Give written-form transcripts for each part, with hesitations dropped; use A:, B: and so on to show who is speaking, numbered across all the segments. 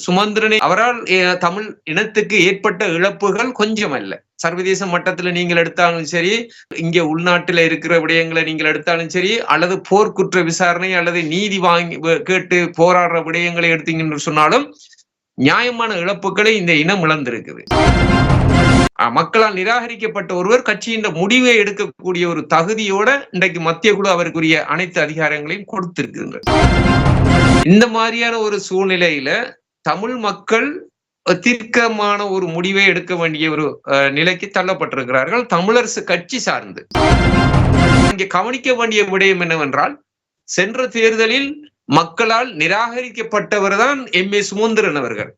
A: சுமந்திரனை அவரால் தமிழ் இனத்துக்கு ஏற்பட்ட இழப்புகள் கொஞ்சம் அல்ல. சர்வதேச மட்டத்துல நீங்கள் எடுத்தாலும் சரி, இங்க உள்நாட்டுல இருக்கிற விடயங்களை நீங்கள் எடுத்தாலும் சரி, அல்லது போர்க்குற்ற விசாரணை அல்லது நீதி வாங்கி கேட்டு போராடுற விடயங்களை எடுத்தீங்கன்னு சொன்னாலும் நியாயமான இழப்புகளை இந்த இனம் இழந்திருக்குது. மக்களால் நிராகரிக்கப்பட்ட ஒருவர் கட்சியின் முடிவை எடுக்கக்கூடிய ஒரு தகுதியோட இன்றைக்கு மத்திய குழு அவருக்குரிய அனைத்து அதிகாரங்களையும் கொடுத்திருக்கின்றது. இந்த மாதிரியான ஒரு சூழ்நிலையில தமிழ் மக்கள் தீர்க்கமான ஒரு முடிவை எடுக்க வேண்டிய ஒரு நிலைக்கு தள்ளப்பட்டிருக்கிறார்கள் தமிழரசு கட்சி சார்ந்து. இங்கே கவனிக்க வேண்டிய விடயம் என்னவென்றால், சென்ற தேர்தலில் மக்களால் நிராகரிக்கப்பட்டவர் தான் எம்.ஏ. சுமந்திரன் அவர்கள்.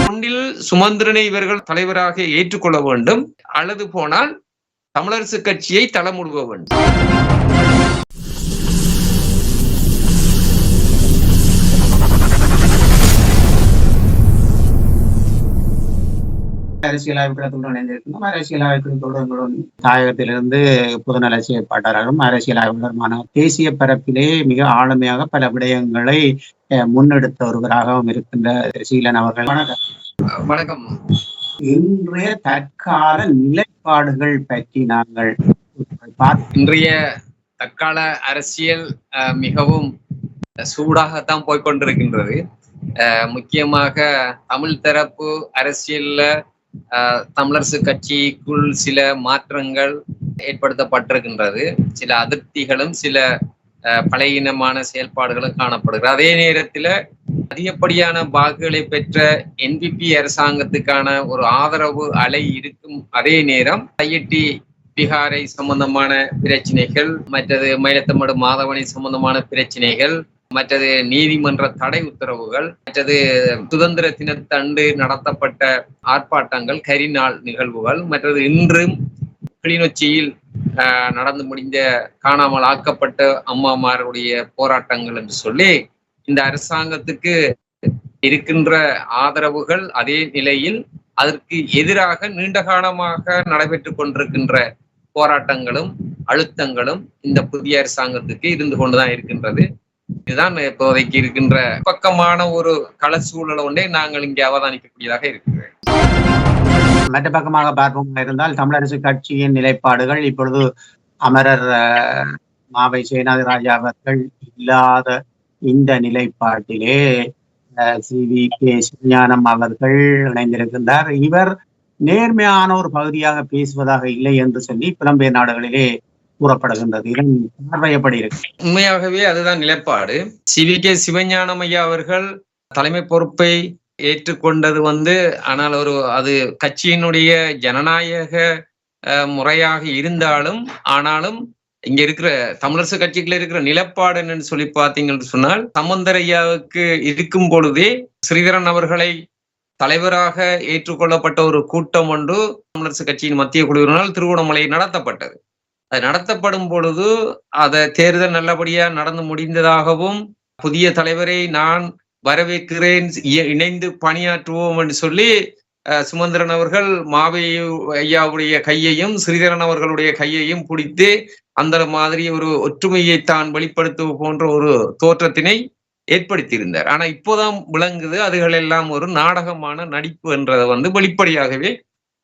A: ஒன்றில் சுமந்திரனை இவர்கள் தலைவராக ஏற்றுக்கொள்ள வேண்டும், அல்லது போனால் தமிழரசு கட்சியை தளமுடுவ வேண்டும்.
B: அரசியல் ஆய்வுக்கூடத்துடன் இணைந்திருக்கிறோம். அரசியல் ஆய்வுக்கூடத்துடன் தாயகத்திலிருந்து பொதுநல செயற்பாட்டாளரும் அரசியல் ஆய்வாளருமான தேசிய பரப்பிலே மிக ஆளுமையாக பல விடயங்களை முன்னெடுத்த ஒருவராகவும் இருக்கின்ற சீலன் அவர்கள்.
A: வணக்கம்.
B: இன்றைய தற்கால நிலைப்பாடுகள் பற்றி நாங்கள்
A: இன்றைய தற்கால அரசியல் மிகவும் சூடாகத்தான் போய்கொண்டிருக்கின்றது. முக்கியமாக தமிழ் தரப்பு அரசியல்ல தமிழரசு கட்சிக்குள் சில மாற்றங்கள் ஏற்படுத்தப்பட்டிருக்கின்றது. சில அதிருப்திகளும் சில பலகீனமான செயல்பாடுகளும் காணப்படுகிறது. அதே நேரத்தில் அதிகப்படியான வாக்குகளை பெற்ற என்பிபி அரசாங்கத்துக்கான ஒரு ஆதரவு அலை இருக்கும். அதே நேரம் ஐஐடி பீகாரை சம்பந்தமான பிரச்சனைகள், மற்றது மயிலத்தமடு மாதவனை சம்பந்தமான பிரச்சனைகள், மற்றது நீதிமன்ற தடை உத்தரவுகள், மற்றது சுதந்திர தினத்தன்று நடத்தப்பட்ட ஆர்ப்பாட்டங்கள், கரிநாள் நிகழ்வுகள், மற்றது இன்றும் கிளிநொச்சியில் நடந்து முடிந்த காணாமல் ஆக்கப்பட்ட அம்மாமாருடைய போராட்டங்கள் என்று சொல்லி இந்த அரசாங்கத்துக்கு இருக்கின்ற ஆதரவுகள், அதே நிலையில் அதற்கு எதிராக நீண்ட காலமாக நடைபெற்று கொண்டிருக்கின்ற போராட்டங்களும் அழுத்தங்களும் இந்த புதிய அரசாங்கத்துக்கு இருந்து கொண்டுதான் இருக்கின்றது. இதுதான் இப்போதைக்கு இருக்கின்ற பக்கமான ஒரு கள சூழல் ஒன்றே நாங்கள் இங்கே அவதானிக்கக்கூடியதாக இருக்கிறது.
B: மற்ற பக்கமாக பார்ப்போம் இருந்தால் தமிழரசு கட்சியின் நிலைப்பாடுகள் இப்பொழுது அமரர் மாவை சேனாதிராஜா அவர்கள் இல்லாத இந்த நிலைப்பாட்டிலே சி.வி.கே. சிவஞானம் அவர்கள் இணைந்திருக்கின்றார். இவர் நேர்மையான ஒரு பகுதியாக பேசுவதாக இல்லை என்று சொல்லி புலம்பெயர் நாடுகளிலே கூறப்படுகின்றது. இதன் பார்வை எப்படி இருக்கு?
A: உண்மையாகவே அதுதான் நிலைப்பாடு. சி.வி.கே. சிவஞானம் ஐயா அவர்கள் தலைமை பொறுப்பை ஏற்றுக்கொண்டது ஆனால் அது கட்சியினுடைய ஜனநாயக முறையாக இருந்தாலும், ஆனாலும் இங்க இருக்கிற தமிழரசு கட்சிக்குள்ள இருக்கிற நிலப்பாடு என்னன்னு சொல்லி பார்த்தீங்கன்னு சொன்னால், சம்பந்தர் ஐயாவுக்கு இருக்கும் பொழுதே ஸ்ரீதரன் அவர்களை தலைவராக ஏற்றுக்கொள்ளப்பட்ட ஒரு கூட்டம் ஒன்று தமிழரசு கட்சியின் மத்திய குழுவினால் திருகோணமலையில் நடத்தப்பட்டது. அது நடத்தப்படும் பொழுது அதை தேர்தல் நல்லபடியா நடந்து முடிந்ததாகவும், புதிய தலைவரை நான் வரவேற்கிறேன், இணைந்து பணியாற்றுவோம் என்று சொல்லி சுமந்திரன் அவர்கள் மாவை ஐயாவுடைய கையையும் ஸ்ரீதரன் அவர்களுடைய கையையும் பிடித்து அந்த மாதிரி ஒரு ஒற்றுமையை தான் வெளிப்படுத்துவது போன்ற ஒரு தோற்றத்தினை ஏற்படுத்தியிருந்தார். ஆனா இப்போதான் விளங்குது அதுகள் எல்லாம் ஒரு நாடகமான நடிப்பு என்றதை வெளிப்படையாகவே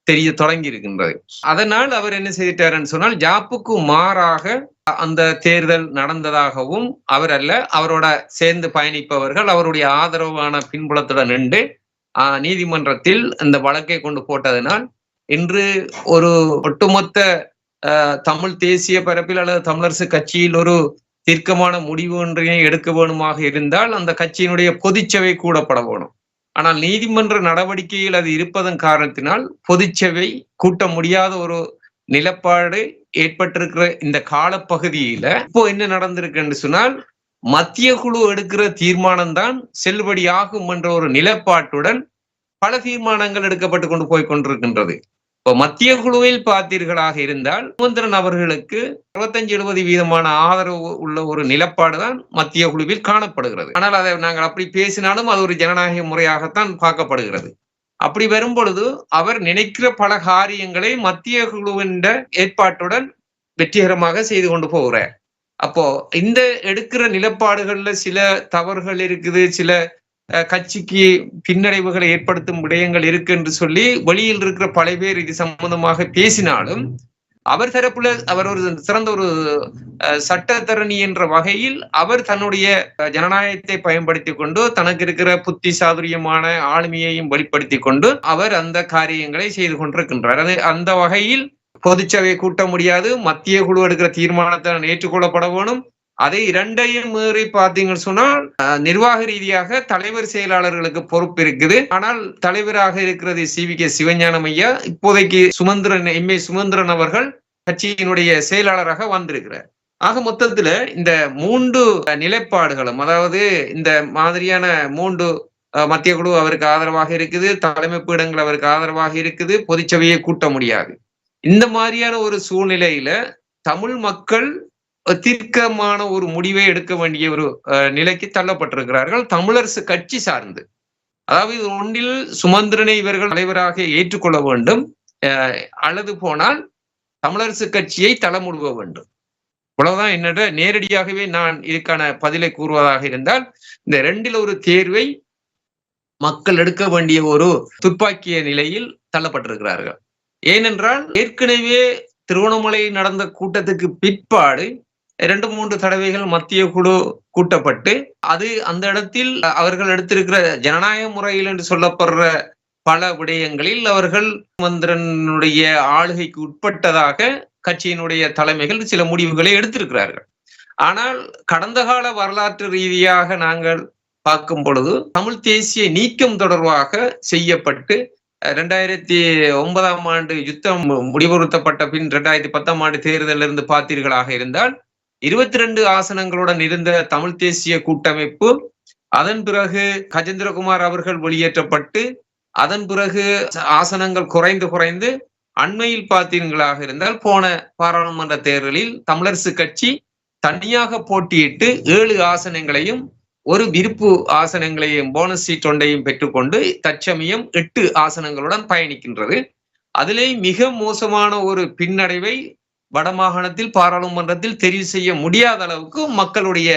A: தெரிய தொடங்கி இருக்கின்றது. அதனால் அவர் என்ன செய்தார்ன்னு சொன்னால், ஜாப்புக்கு மாறாக அந்த தேர்தல் நடந்ததாகவும், அவர் அல்ல அவரோட சேர்ந்து பயணிப்பவர்கள் அவருடைய ஆதரவான பின்புலத்துடன் நின்று நீதிமன்றத்தில் இந்த வழக்கை கொண்டு போட்டதனால் இன்று ஒரு ஒட்டுமொத்த தமிழ் தேசிய பரப்பில் அல்லது தமிழரசு கட்சியில் ஒரு தீர்க்கமான முடிவு ஒன்றினை எடுக்க வேணுமாக இருந்தால் அந்த கட்சியினுடைய பொதுச்சபை கூடப்பட வேணும். ஆனால் நீதிமன்ற நடவடிக்கையில் அது இருப்பதன் காரணத்தினால் பொதுச்சபை கூட்ட முடியாத ஒரு நிலப்பாடு ஏற்பட்டிருக்கிற இந்த காலப்பகுதியில இப்போ என்ன நடந்திருக்குன்னு சொன்னால், மத்திய குழு எடுக்கிற தீர்மானம் தான் செல்லுபடியாகும் என்ற ஒரு நிலப்பாட்டுடன் பல தீர்மானங்கள் எடுக்கப்பட்டு கொண்டு போய் கொண்டிருக்கின்றது. இப்போ மத்திய குழுவில் பார்த்தீர்களாக இருந்தால் சுமந்திரன் அவர்களுக்கு 65-70% ஆதரவு உள்ள ஒரு நிலப்பாடுதான் மத்திய குழுவில் காணப்படுகிறது. ஆனால் அதை நாங்கள் அப்படி பேசினாலும் அது ஒரு ஜனநாயக முறையாகத்தான் பார்க்கப்படுகிறது. அப்படி வரும் பொழுது அவர் நினைக்கிற பல காரியங்களை மத்திய குழுவின் ஏற்பாட்டுடன் வெற்றிகரமாக செய்து கொண்டு போகிறார். அப்போ இந்த எடுக்கிற நிலப்பாடுகள்ல சில தவறுகள் இருக்குது, சில கட்சிக்கு பின்னடைவுகளை ஏற்படுத்தும் விடயங்கள் இருக்கு என்று சொல்லி வெளியில் இருக்கிற பல பேர் இது சம்பந்தமாக பேசினாலும் அவர் தரப்புல அவர் ஒரு சிறந்த ஒரு சட்டத்தரணி என்ற வகையில் அவர் தன்னுடைய ஜனநாயகத்தை பயன்படுத்தி கொண்டு தனக்கு இருக்கிற புத்தி சாதுரியமான ஆளுமையையும் வெளிப்படுத்தி கொண்டு அவர் அந்த காரியங்களை செய்து கொண்டிருக்கின்றார். அது அந்த வகையில் பொதுச்சபையை கூட்ட முடியாது, மத்திய குழு எடுக்கிற தீர்மானத்தை ஏற்றுக்கொள்ளப்பட வேணும். அதை இரண்டையும் மீறி பார்த்தீங்கன்னு சொன்னால் நிர்வாக ரீதியாக தலைவர் செயலாளர்களுக்கு பொறுப்பு இருக்குது. ஆனால் தலைவராக இருக்கிறது CVK சிவஞானம் ஐயா. இப்போதைக்கு சுமந்திரன் MA சுமந்திரன் அவர்கள் கட்சியினுடைய செயலாளராக வந்திருக்கிறார். ஆக மொத்தத்துல இந்த 3 நிலைப்பாடுகளும், அதாவது இந்த மாதிரியான 3 மத்திய குழு அவருக்கு ஆதரவாக இருக்குது, தலைமை பீடங்கள் அவருக்கு ஆதரவாக இருக்குது, பொதுச்சபையை கூட்ட முடியாது. இந்த மாதிரியான ஒரு சூழ்நிலையில தமிழ் மக்கள் தீர்க்கமான ஒரு முடிவை எடுக்க வேண்டிய ஒரு நிலைக்கு தள்ளப்பட்டிருக்கிறார்கள் தமிழரசு கட்சி சார்ந்து. அதாவது ஒன்றில் சுமந்திரனை இவர்கள் தலைவராக ஏற்றுக்கொள்ள வேண்டும், அல்லது போனால் தமிழரசு கட்சியை தளமுடுவ வேண்டும். இவ்வளவுதான் என்னோட நேரடியாகவே நான் இதுக்கான பதிலை கூறுவதாக இருந்தால், இந்த 2ல் ஒரு தேர்வை மக்கள் எடுக்க வேண்டிய ஒரு துப்பாக்கிய நிலையில் தள்ளப்பட்டிருக்கிறார்கள். ஏனென்றால் ஏற்கனவே திருவண்ணாமலையில் நடந்த கூட்டத்துக்கு பிற்பாடு 2-3 தடவைகள் மத்திய குழு கூட்டப்பட்டு அது அந்த இடத்தில் அவர்கள் எடுத்திருக்கிற ஜனநாயக முறையில் என்று சொல்லப்படுற பல விடயங்களில் அவர்கள் சுமந்திரனுடைய ஆளுகைக்கு உட்பட்டதாக கட்சியினுடைய தலைமைகள் சில முடிவுகளை எடுத்திருக்கிறார்கள். ஆனால் கடந்த கால வரலாற்று ரீதியாக நாங்கள் பார்க்கும் பொழுது தமிழ் தேசிய நீக்கம் தொடர்பாக செய்யப்பட்டு 2009ஆம் ஆண்டு யுத்தம் முடிவுறுத்தப்பட்ட பின் 2010ஆம் ஆண்டு தேர்தலிலிருந்து பார்த்தீர்களாக இருந்தால் 22 ஆசனங்களுடன் இருந்த தமிழ் தேசிய கூட்டமைப்பு அதன் பிறகு கஜேந்திரகுமார் அவர்கள் வெளியேற்றப்பட்டு அதன் பிறகு ஆசனங்கள் குறைந்து அண்மையில் பார்த்தீர்களாக இருந்தால் போன பாராளுமன்ற தேர்தலில் தமிழரசு கட்சி தனியாக போட்டியிட்டு 7 ஆசனங்களையும் ஒரு விருப்பு ஆசனங்களையும் போனஸ் சீட் ஒன்றையும் பெற்றுக்கொண்டு தற்சமயம் 8 ஆசனங்களுடன் பயணிக்கின்றது. அதிலே மிக மோசமான ஒரு பின்னடைவை வடமாகாணத்தில் பாராளுமன்றத்தில் தெரிவு செய்ய முடியாத அளவுக்கு மக்களுடைய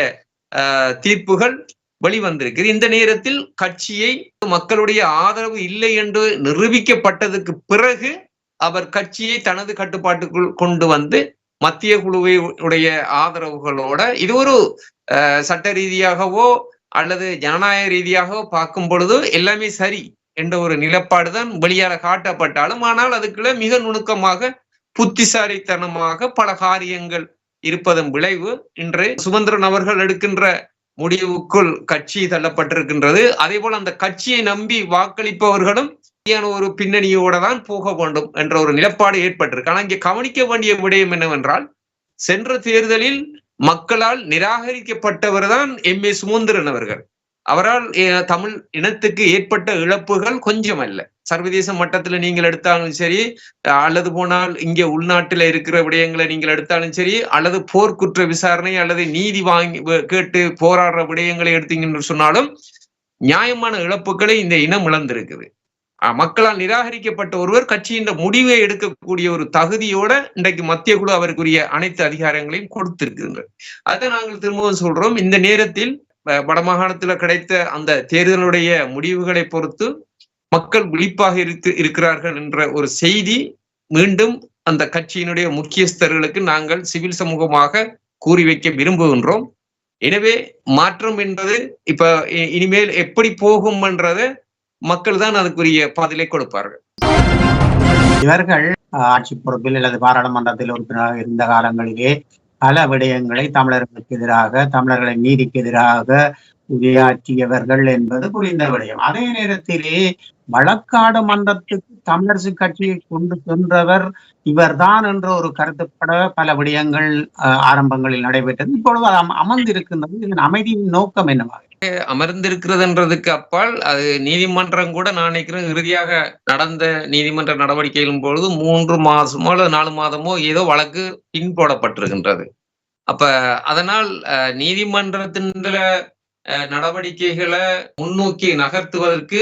A: தீர்ப்புகள் வெளிவந்திருக்கு. இந்த நேரத்தில் கட்சியை மக்களுடைய ஆதரவு இல்லை என்று நிரூபிக்கப்பட்டதுக்கு பிறகு அவர் கட்சியை தனது கட்டுப்பாட்டுக்குள் கொண்டு வந்து மத்திய குழுவுடைய ஆதரவுகளோட இது ஒரு சட்ட ரீதியாகவோ அல்லது ஜனநாயக ரீதியாகவோ பார்க்கும் பொழுது எல்லாமே சரி என்ற ஒரு நிலப்பாடுதான் வெளியால காட்டப்பட்டாலும், ஆனால் அதுக்குள்ள மிக நுணுக்கமாக புத்திசாலித்தனமாக பல காரியங்கள் இருப்பதன் விளைவு இன்று சுமந்திரன் அவர்கள் எடுக்கின்ற முடிவுக்குள் கட்சி தள்ளப்பட்டிருக்கின்றது. அதே போல அந்த கட்சியை நம்பி வாக்களிப்பவர்களும் ஒரு பின்னணியோட தான் போக வேண்டும் என்ற ஒரு நிலப்பாடு ஏற்பட்டிருக்கு. ஆனா இங்கே கவனிக்க வேண்டிய விடயம் என்னவென்றால், சென்ற தேர்தலில் மக்களால் நிராகரிக்கப்பட்டவர் தான் MA சுமந்திரன் அவர்கள். அவரால் தமிழ் இனத்துக்கு ஏற்பட்ட இழப்புகள் கொஞ்சம் அல்ல. சர்வதேச மட்டத்துல நீங்கள் எடுத்தாலும் சரி, அல்லது போனால் இங்கே உள்நாட்டில இருக்கிற விடயங்களை நீங்கள் எடுத்தாலும் சரி, அல்லது போர்க்குற்ற விசாரணை அல்லது நீதி வாங்கி கேட்டு போராடுற விடயங்களை எடுத்தீங்கன்னு சொன்னாலும் நியாயமான இழப்புகளை இந்த இனம் இழந்திருக்குது. மக்களால் நிராகரிக்கப்பட்ட ஒருவர் கட்சியின் முடிவை எடுக்கக்கூடிய ஒரு தகுதியோட இன்றைக்கு மத்திய குழு அவருக்குரிய அனைத்து அதிகாரங்களையும் கொடுத்திருக்கின்றது. அதை நாங்கள் திரும்பவும் சொல்றோம், இந்த நேரத்தில் வடமாகாணத்துல கிடைத்த அந்த தேர்தலுடைய முடிவுகளை பொறுத்து மக்கள் விழிப்பாக இருக்கிறார்கள் என்ற ஒரு செய்தி மீண்டும் அந்த கட்சியினுடைய முக்கியஸ்தர்களுக்கு நாங்கள் சிவில் சமூகமாக கூறி வைக்க விரும்புகின்றோம். எனவே மாற்றம் என்பது இப்ப இனிமேல் எப்படி போகும் என்றதை மக்கள் தான் அதுக்குரிய பதிலை கொடுப்பார்கள்.
B: இவர்கள் ஆட்சி பொறுப்பில் அல்லது பாராளுமன்றத்தில் உறுப்பினராக இருந்த காலங்களிலே பல விடயங்களை தமிழர்களுக்கு எதிராக, தமிழர்களை நீதிக்கு எதிராக உரையாற்றியவர்கள் என்பது புரிந்த விடயம். அதே நேரத்திலே வழக்காடு மன்றத்துக்கு தமிழரசு கட்சியை கொண்டு சென்றவர் இவர்தான் என்ற ஒரு கருத்துப்பட பல விடயங்கள் ஆரம்பங்களில் நடைபெற்றது. இப்பொழுது அமர்ந்திருக்கின்றது. இதன் அமைதியின் நோக்கம் என்னவாக
A: அமர்ந்திருக்கிறதுன்றதுக்கு அப்பால் அது நீதிமன்றம் கூட நான் நினைக்கிறேன் இறுதியாக நடந்த நீதிமன்ற நடவடிக்கைகளும் பொழுது 3 மாதமோ அல்லது 4 மாதமோ ஏதோ வழக்கு பின்போடப்பட்டிருக்கின்றது. அப்ப அதனால் நீதிமன்றத்தின் நடவடிக்கைகளை முன்னோக்கி நகர்த்துவதற்கு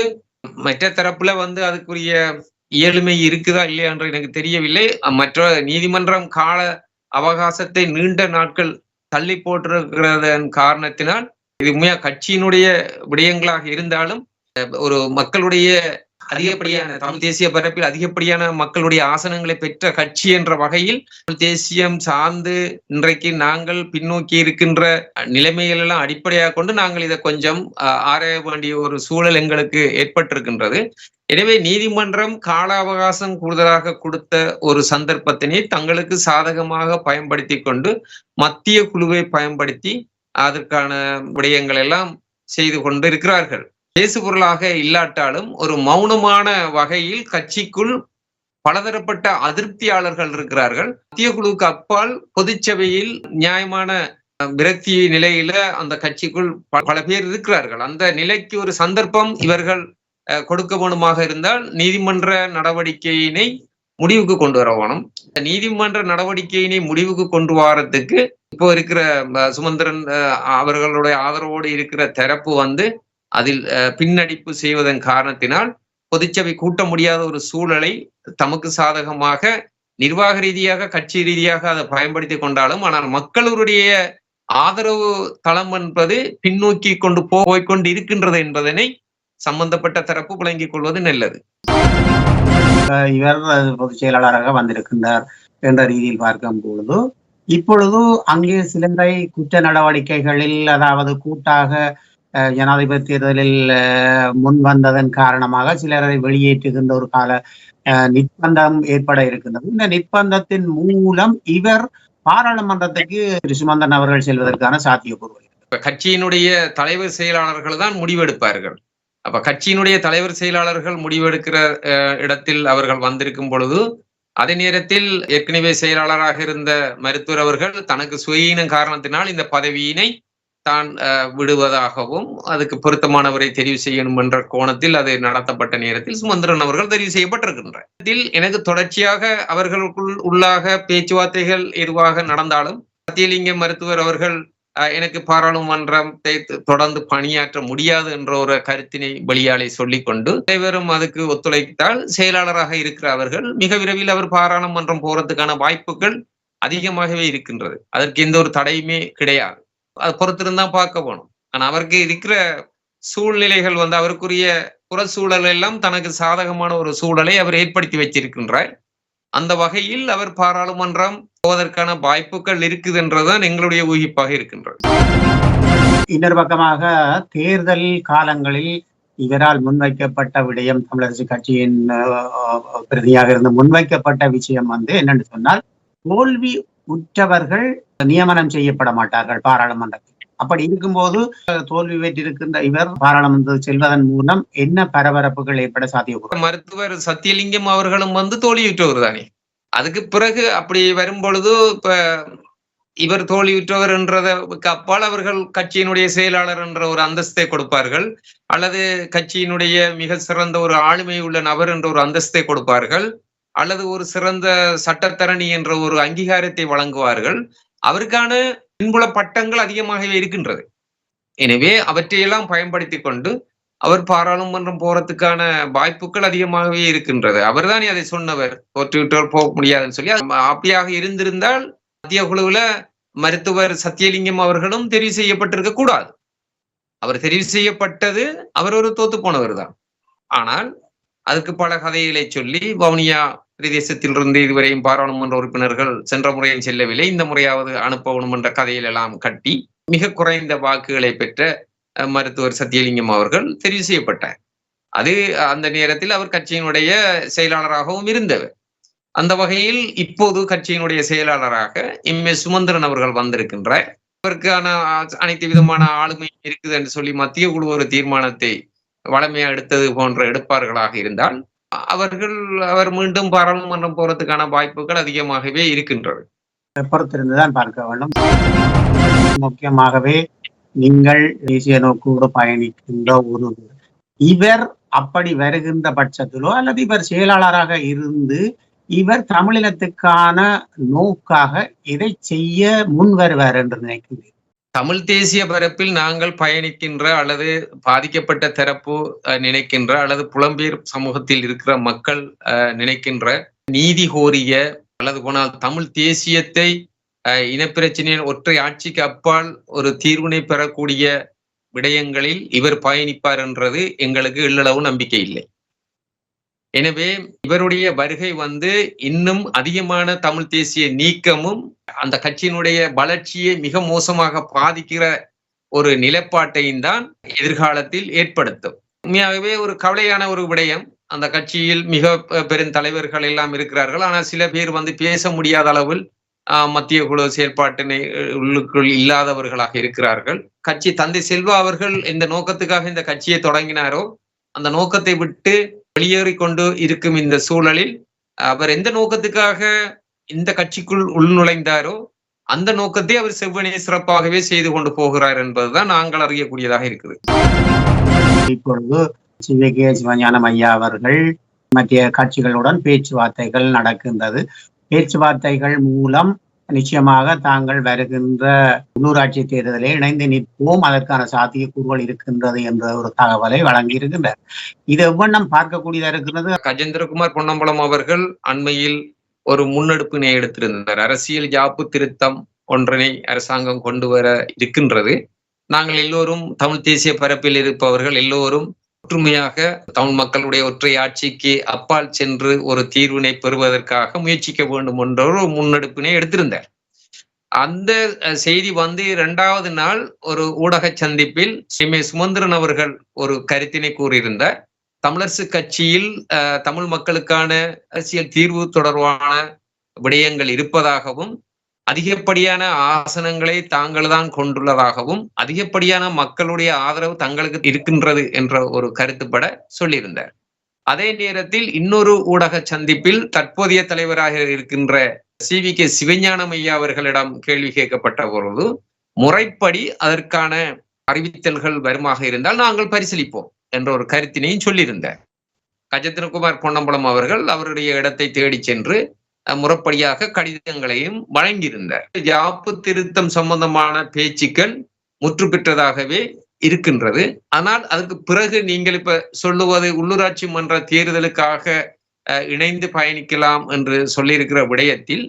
A: மற்ற தரப்புல அதுக்குரிய இயலுமை இருக்குதா இல்லையா என்று எனக்கு தெரியவில்லை. மற்ற நீதிமன்றம் கால அவகாசத்தை நீண்ட நாட்கள் தள்ளி போட்டிருக்கிறதன் காரணத்தினால் இது உண்மையா கட்சியினுடைய விடயங்களாக இருந்தாலும் ஒரு மக்களுடைய அதிகப்படியான தமிழ் தேசிய பரப்பில் அதிகப்படியான மக்களுடைய ஆசனங்களை பெற்ற கட்சி என்ற வகையில் தேசியம் சார்ந்து இன்றைக்கு நாங்கள் பின்னோக்கி இருக்கின்ற நிலைமைகள் எல்லாம் அடிப்படையாக கொண்டு நாங்கள் இதை கொஞ்சம் ஆராய வேண்டிய ஒரு சூழல் எங்களுக்கு ஏற்பட்டிருக்கின்றது. எனவே நீதிமன்றம் கால அவகாசம் கூடுதலாக கொடுத்த ஒரு சந்தர்ப்பத்தினை தங்களுக்கு சாதகமாக பயன்படுத்தி கொண்டு மத்திய குழுவை பயன்படுத்தி அதற்கான விடயங்கள் எல்லாம் செய்து கொண்டு இருக்கிறார்கள். பேசுபொருளாக இல்லாட்டாலும் ஒரு மௌனமான வகையில் கட்சிக்குள் பலதரப்பட்ட அதிருப்தியாளர்கள் இருக்கிறார்கள். மத்திய குழுவுக்கு அப்பால் பொதுச்சபையில் நியாயமான விரக்தி நிலையில அந்த கட்சிக்குள் பல பேர் இருக்கிறார்கள். அந்த நிலைக்கு ஒரு சந்தர்ப்பம் இவர்கள் கொடுக்க வேண்டுமாக இருந்தால் நீதிமன்ற நடவடிக்கையினை முடிவுக்கு கொண்டு வர வேணும். நீதிமன்ற நடவடிக்கையினை முடிவுக்கு கொண்டு வரதுக்கு இப்போ இருக்கிற சுமந்திரன் அவர்களுடைய ஆதரவோடு இருக்கிற தரப்பு அதில் பின்னடிப்பு செய்வதன் காரணத்தினால் பொதுச்சபை கூட்ட முடியாத ஒரு சூழலை தமக்கு சாதகமாக நிர்வாக ரீதியாக கட்சி ரீதியாக அதை பயன்படுத்தி கொண்டாலும், ஆனால் மக்களுடைய ஆதரவு தளம் என்பது பின்னோக்கி கொண்டு போய்கொண்டு இருக்கின்றது என்பதனை சம்பந்தப்பட்ட தரப்பு விளங்கிக் கொள்வது நல்லது.
B: இவர் பொதுச் செயலாளராக வந்திருக்கின்றார் என்ற ரீதியில் பார்க்கும் பொழுது இப்பொழுது அங்கே சிலரை குற்ற நடவடிக்கைகளில் அதாவது கூட்டாக ஜனாதிபதி தேர்தலில் முன் வந்ததன் காரணமாக சிலரை வெளியேற்றுகின்ற ஒரு கால நிர்பந்தம் ஏற்பட இருக்கின்றது. இந்த நிர்பந்தத்தின் மூலம் இவர் பாராளுமன்றத்துக்கு சுமந்தன் அவர்கள் செல்வதற்கான சாத்தியக்கூறு.
A: கட்சியினுடைய தலைவர் செயலாளர்கள் தான் முடிவெடுப்பார்கள். அப்ப கட்சியினுடைய தலைவர் செயலாளர்கள் முடிவெடுக்கிற இடத்தில் அவர்கள் வந்திருக்கும் பொழுது அதே நேரத்தில் ஏற்கனவே செயலாளராக இருந்த மருத்துவர் அவர்கள் தனக்கு சுயீன காரணத்தினால் இந்த பதவியினை தான் விடுவதாகவும் அதுக்கு பொருத்தமானவரை தெரிவு செய்யணும் என்ற கோணத்தில் அது நடத்தப்பட்ட நேரத்தில் சுமந்திரன் அவர்கள் தெரிவு செய்யப்பட்டிருக்கின்ற எனக்கு தொடர்ச்சியாக அவர்களுக்குள் உள்ளாக பேச்சுவார்த்தைகள் எதுவாக நடந்தாலும் சத்தியலிங்கம் மருத்துவர் அவர்கள் எனக்கு பாராளுமன்றத்தை தொடர்ந்து பணியாற்ற முடியாது என்ற ஒரு கருத்தினை வெளியாலே சொல்லிக்கொண்டு அனைவரும் அதுக்கு ஒத்துழைத்தால் செயலாளராக இருக்கிற அவர்கள் மிக விரைவில் அவர் பாராளுமன்றம் போறதுக்கான வாய்ப்புகள் அதிகமாகவே இருக்கின்றது. அதற்கு எந்த ஒரு தடையுமே கிடையாது. அது பொறுத்திருந்தா பார்க்க போகணும். ஆனா அவருக்கு இருக்கிற சூழ்நிலைகள் அவருக்குரிய புற சூழல் எல்லாம் தனக்கு சாதகமான ஒரு சூழலை அவர் ஏற்படுத்தி வச்சிருக்கின்றார். அந்த வகையில் அவர் பாராளுமன்றம் போவதற்கான வாய்ப்புகள் இருக்குது என்றுதான் எங்களுடைய ஊகிப்பாக இருக்கின்றது.
B: இன்னொரு பக்கமாக தேர்தல் காலங்களில் இவரால் முன்வைக்கப்பட்ட விடயம், தமிழரசு கட்சியின் பிரதியாக இருந்து முன்வைக்கப்பட்ட விஷயம் என்னன்னு சொன்னால், தோல்வி உற்றவர்கள் நியமனம் செய்யப்பட மாட்டார்கள் பாராளுமன்றத்தில். அப்படி இருக்கும்போது தோல்வி பெற்றிருக்கின்ற இவர் பாராளுமன்றம் செல்வதன் மூலம் என்ன பரபரப்புகள் ஏற்பட சாத்தியக்கூடும்?
A: மருத்துவர் சத்தியலிங்கம் அவர்களும் தோல்வியுற்றவர் தானே. அதுக்கு பிறகு அப்படி வரும் பொழுது இப்ப இவர் தோல்வியுற்றவர் என்றதுக்கு அப்பால் அவர்கள் கட்சியினுடைய செயலாளர் என்ற ஒரு அந்தஸ்தை கொடுப்பார்கள், அல்லது கட்சியினுடைய மிக சிறந்த ஒரு ஆளுமை உள்ள நபர் என்ற ஒரு அந்தஸ்தை கொடுப்பார்கள், அல்லது ஒரு சிறந்த சட்டத்தரணி என்ற ஒரு அங்கீகாரத்தை வழங்குவார்கள். அவருக்கான பின்புல பட்டங்கள் அதிகமாகவே இருக்கின்றது. எனவே அவற்றையெல்லாம் பயன்படுத்தி கொண்டு அவர் பாராளுமன்றம் போறதுக்கான வாய்ப்புகள் அதிகமாகவே இருக்கின்றது. அவர் தானே அதை சொன்னவர், தோற்றுவிட்டவர் போக முடியாதுன்னு சொல்லி. அப்படியாக இருந்திருந்தால் மத்திய குழுவுல மருத்துவர் சத்தியலிங்கம் அவர்களும் தெரிவு செய்யப்பட்டிருக்க கூடாது. அவர் தெரிவு செய்யப்பட்டது அவர் ஒரு தோத்து போனவர் தான். ஆனால் அதுக்கு பல கதைகளை சொல்லி வவுனியா பிரதேசத்திலிருந்து இதுவரையும் பாராளுமன்ற உறுப்பினர்கள் சென்ற முறையும் செல்லவில்லை, இந்த முறையாவது அனுப்பணும் என்ற கதையில் எல்லாம் கட்டி மிக குறைந்த வாக்குகளை பெற்ற மருத்துவர் சத்தியலிங்கம் அவர்கள் தெரிவு செய்யப்பட்டார். அது அந்த நேரத்தில் அவர் கட்சியினுடைய செயலாளராகவும் இருந்தவர். அந்த வகையில் இப்போது கட்சியினுடைய செயலாளராக எம்.எஸ். சுமந்திரன் அவர்கள் வந்திருக்கின்றார். அவருக்கான அனைத்து விதமான ஆளுமை இருக்குது என்று சொல்லி மத்திய குழு ஒரு தீர்மானத்தை வளமையா எடுத்தது போன்ற எடுப்பார்களாக இருந்தால் அவர் மீண்டும் பாராளுமன்றம் போறதுக்கான வாய்ப்புகள் அதிகமாகவே இருக்கின்றது.
B: பொறுத்திருந்துதான் பார்க்க வேண்டும். முக்கியமாகவே நீங்கள் தேசிய நோக்கோடு பயணிக்கின்ற ஒரு இவர் அப்படி வருகின்ற பட்சத்திலோ அல்லது இவர் செயலாளராக இருந்து இவர் தமிழினத்துக்கான நோக்காக இதை செய்ய முன் வருவார் என்று நினைக்கின்றேன்.
A: தமிழ் தேசிய பரப்பில் நாங்கள் பயணிக்கின்ற அல்லது பாதிக்கப்பட்ட தரப்பு நினைக்கின்ற அல்லது புலம்பெயர் சமூகத்தில் இருக்கிற மக்கள் நினைக்கின்ற நீதி கோரிய அல்லது போனால் தமிழ் தேசியத்தை இனப்பிரச்சனையின் ஒற்றை ஆட்சிக்கு அப்பால் ஒரு தீர்வினை பெறக்கூடிய விடயங்களில் இவர் பயணிப்பார் என்றது எங்களுக்கு எள்ளளவு நம்பிக்கை இல்லை. எனவே இவருடைய வருகை இன்னும் அதிகமான தமிழ் தேசிய நீக்கமும் அந்த கட்சியினுடைய வளர்ச்சியை மிக மோசமாக பாதிக்கிற ஒரு நிலைப்பாட்டையும் தான் எதிர்காலத்தில் ஏற்படுத்தும். உண்மையாகவே ஒரு கவலையான ஒரு விடயம். அந்த கட்சியில் மிக பெருந்தலைவர்கள் எல்லாம் இருக்கிறார்கள். ஆனால் சில பேர் பேச முடியாத அளவில் மத்திய குழு செயற்பாட்டினை உள்ளுக்குள் இல்லாதவர்களாக இருக்கிறார்கள். கட்சி தந்தை செல்வா அவர்கள் எந்த நோக்கத்துக்காக இந்த கட்சியை தொடங்கினாரோ அந்த நோக்கத்தை விட்டு வெளியேறி கொண்டு இருக்கும் இந்த சூழலில் அவர் எந்த நோக்கத்துக்காக இந்த கட்சிக்குள் உள்நுழைந்தாரோ அந்த நோக்கத்தை அவர் செவ்வனே சிறப்பாகவே செய்து கொண்டு போகிறார் என்பதுதான் நாங்கள் அறியக்கூடியதாக இருக்குது.
B: இப்பொழுது சிவகே சிவஞானம் ஐயா அவர்கள் மத்திய கட்சிகளுடன் பேச்சுவார்த்தைகள் நடக்கின்றது. பேச்சுவார்த்தைகள் மூலம் நிச்சயமாக தாங்கள் வருகின்ற உள்ளூராட்சி தேர்தலில் இணைந்து நிற்போம், அதற்கான சாத்தியக்கூறுகள் இருக்கின்றது என்ற ஒரு தகவலை வழங்கி இருக்கின்றார். இது எவ்வண்ணம் பார்க்கக்கூடியதா இருக்கிறது?
A: கஜேந்திரகுமார் பொன்னம்பலம் அவர்கள் அண்மையில் ஒரு முன்னெடுப்பினை எடுத்திருந்தார். அரசியல் யாப்பு திருத்தம் ஒன்றினை அரசாங்கம் கொண்டு வர இருக்கின்றது. நாங்கள் எல்லோரும் தமிழ் தேசிய பரப்பில் இருப்பவர்கள் எல்லோரும் ஒற்றுமையாக தமிழ் மக்களுடைய ஒற்றை ஆட்சிக்கு அப்பால் சென்று ஒரு தீர்வினை பெறுவதற்காக முயற்சிக்க வேண்டும் என்ற ஒரு முன்னெடுப்பினை எடுத்திருந்தார். அந்த செய்தி 2வது நாள் ஒரு ஊடக சந்திப்பில் சுமந்திரன் அவர்கள் ஒரு கருத்தினை கூறியிருந்தார். தமிழரசு கட்சியில் தமிழ் மக்களுக்கான அரசியல் தீர்வு தொடர்பான விடயங்கள் இருப்பதாகவும் அதிகப்படியான ஆசனங்களை தாங்கள் தான் கொண்டுள்ளதாகவும் அதிகப்படியான மக்களுடைய ஆதரவு தங்களுக்கு இருக்கின்றது என்ற ஒரு கருத்துப்பட சொல்லியிருந்தார். அதே நேரத்தில் இன்னொரு ஊடக சந்திப்பில் தற்போதைய தலைவராக இருக்கின்ற CVK சிவஞானம் ஐயா அவர்களிடம் கேள்வி கேட்கப்பட்ட பொழுது முறைப்படி அதற்கான அறிவித்தல்கள் வருமாக இருந்தால் நாங்கள் பரிசீலிப்போம் என்ற ஒரு கருத்தினையும் சொல்லியிருந்தார். கஜேந்திரகுமார் பொன்னம்பலம் அவர்கள் அவருடைய இடத்தை தேடி சென்று முறைப்படியாக கடிதங்களையும் வழங்கியிருந்தார். யாப்பு திருத்தம் சம்பந்தமான பேச்சுக்கள் முற்று பெற்றதாகவே இருக்கின்றது. ஆனால் அதுக்கு பிறகு நீங்கள் இப்ப சொல்லுவது உள்ளூராட்சி மன்ற தேர்தலுக்காக இணைந்து பயணிக்கலாம் என்று சொல்லியிருக்கிற விடயத்தில்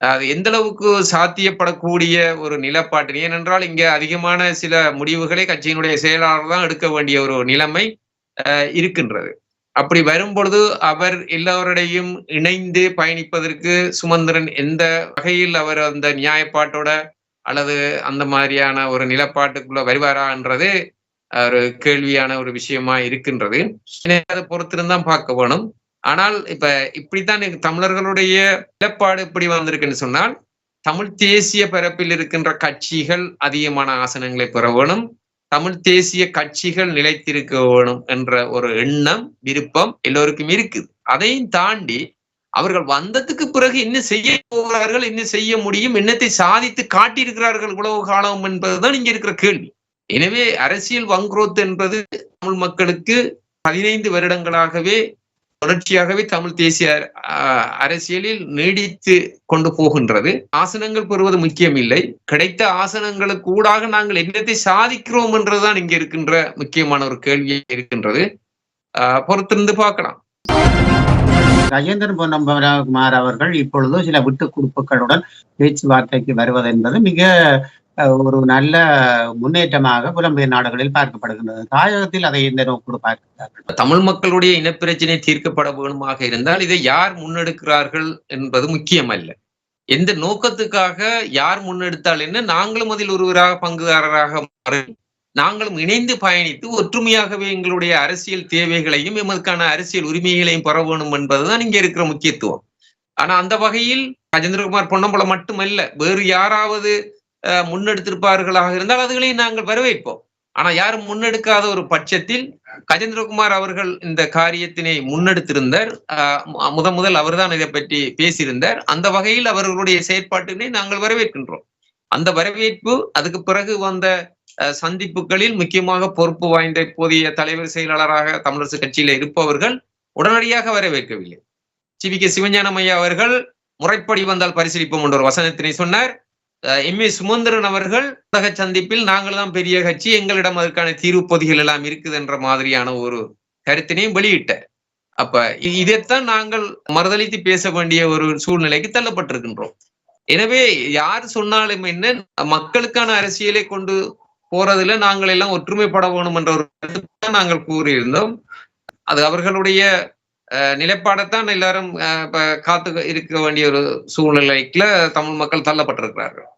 A: அது எந்த அளவுக்கு சாத்தியப்படக்கூடிய ஒரு நிலப்பாட்டு, ஏனென்றால் இங்க அதிகமான சில முடிவுகளை கட்சியினுடைய செயலாளர் தான் எடுக்க வேண்டிய ஒரு நிலைமை இருக்கின்றது. அப்படி வரும்பொழுது அவர் எல்லோருடையும் இணைந்து பயணிப்பதற்கு சுமந்திரன் எந்த வகையில் அவர் அந்த நியாயப்பாட்டோட அல்லது அந்த மாதிரியான ஒரு நிலப்பாட்டுக்குள்ள வருவாரா என்றது ஒரு கேள்வியான ஒரு விஷயமா இருக்கின்றது. அதை பொறுத்திருந்தான் பார்க்க வேணும். ஆனால் இப்படித்தான் தமிழர்களுடைய நிலப்பாடு இப்படி வந்திருக்குன்னு சொன்னால் தமிழ் தேசிய பரப்பில் இருக்கின்ற கட்சிகள் அதிகமான ஆசனங்களை பெற வேணும், தமிழ் தேசிய கட்சிகள் நிலைத்திருக்க வேணும் என்ற ஒரு எண்ணம் விருப்பம் எல்லோருக்கும் இருக்குது. அதையும் தாண்டி அவர்கள் வந்ததுக்கு பிறகு என்ன செய்ய போகிறார்கள், என்ன செய்ய முடியும், என்னத்தை சாதித்து காட்டியிருக்கிறார்கள் இவ்வளவு காலம் என்பதுதான் இங்க இருக்கிற கேள்வி. எனவே அரசியல் வங்குரோத் என்பது தமிழ் மக்களுக்கு 15 வருடங்களாகவே தொடர்ச்சியாகவே தமிழ் தேசிய அரசியலில் நீடித்து கொண்டு போகின்றது. ஆசனங்கள் பெறுவது முக்கியம் இல்லை, கிடைத்த ஆசனங்களுக்கு ஊடாக நாங்கள் என்னத்தை சாதிக்கிறோம் என்றுதான் இங்க இருக்கின்ற முக்கியமான ஒரு கேள்வி இருக்கின்றது. பொறுத்திருந்து பார்க்கலாம்.
B: கஜேந்திரன் பொன்னம்பலகுமார் அவர்கள் இப்பொழுது சில விட்டு கொடுப்புகளுடன் பேச்சுவார்த்தைக்கு வருவது என்பது மிக ஒரு நல்ல முன்னேற்றமாக புலம்பெயர் நாடுகளில் பார்க்கப்படுகின்றது. தாயகத்தில் அதை எந்த நோக்கோடு பார்க்கிறார்கள்?
A: தமிழ் மக்களுடைய இனப்பிரச்சனை தீர்க்கப்பட வேணுமாக இருந்தால் இதை யார் முன்னெடுக்கிறார்கள் என்பது முக்கியம் அல்ல. எந்த நோக்கத்துக்காக யார் முன்னெடுத்தால் என்ன, நாங்களும் அதில் ஒருவராக பங்குதாரராக மாறி நாங்களும் இணைந்து பயணித்து ஒற்றுமையாகவே எங்களுடைய அரசியல் தேவைகளையும் எமதுக்கான அரசியல் உரிமைகளையும் பெற வேணும் என்பதுதான் இங்க இருக்கிற முக்கியத்துவம். ஆனா அந்த வகையில் கஜேந்திரகுமார் பொன்னம்பலம் மட்டுமல்ல, வேறு யாராவது முன்னெடுத்திருப்பார்களாக இருந்தால் அதுகளையும் நாங்கள் வரவேற்போம். ஆனா யாரும் முன்னெடுக்காத ஒரு பட்சத்தில் கஜேந்திரகுமார் அவர்கள் இந்த காரியத்தினை முன்னெடுத்திருந்தார். முதல் அவர்தான் இதை பற்றி பேசியிருந்தார். அந்த வகையில் அவர்களுடைய செயற்பாட்டினை நாங்கள் வரவேற்கின்றோம். அந்த வரவேற்பு அதுக்கு பிறகு வந்த சந்திப்புகளில் முக்கியமாக பொறுப்பு வாய்ந்த இப்போதைய தலைவர் செயலாளராக தமிழரசு கட்சியில இருப்பவர்கள் உடனடியாக வரவேற்கவில்லை. CVK சிவஞானம் ஐயா அவர்கள் முறைப்படி வந்தால் பரிசீலிப்போம் என்ற ஒரு வசனத்தினை சொன்னார். MA சுமந்திரன் அவர்கள் ஊடக சந்திப்பில் நாங்கள் தான் பெரிய கட்சி, எங்களிடம் அதற்கான தீர்வு பொதிகள் எல்லாம் இருக்குது என்ற மாதிரியான ஒரு கருத்தினையும் வெளியிட்டார். அப்ப இதைத்தான் நாங்கள் மறுதளித்து பேச வேண்டிய ஒரு சூழ்நிலைக்கு தள்ளப்பட்டிருக்கின்றோம். எனவே யார் சொன்னாலும் என்ன, மக்களுக்கான அரசியலை கொண்டு போறதுல நாங்கள் எல்லாம் ஒற்றுமைப்பட வேணும் என்ற ஒரு கருத்தை நாங்கள் கூறியிருந்தோம். அது அவர்களுடைய நிலைப்பாடைத்தான் எல்லாரும் இப்ப காத்து இருக்க வேண்டிய ஒரு சூழ்நிலைக்குள்ள தமிழ் மக்கள் தள்ளப்பட்டிருக்கிறார்கள்.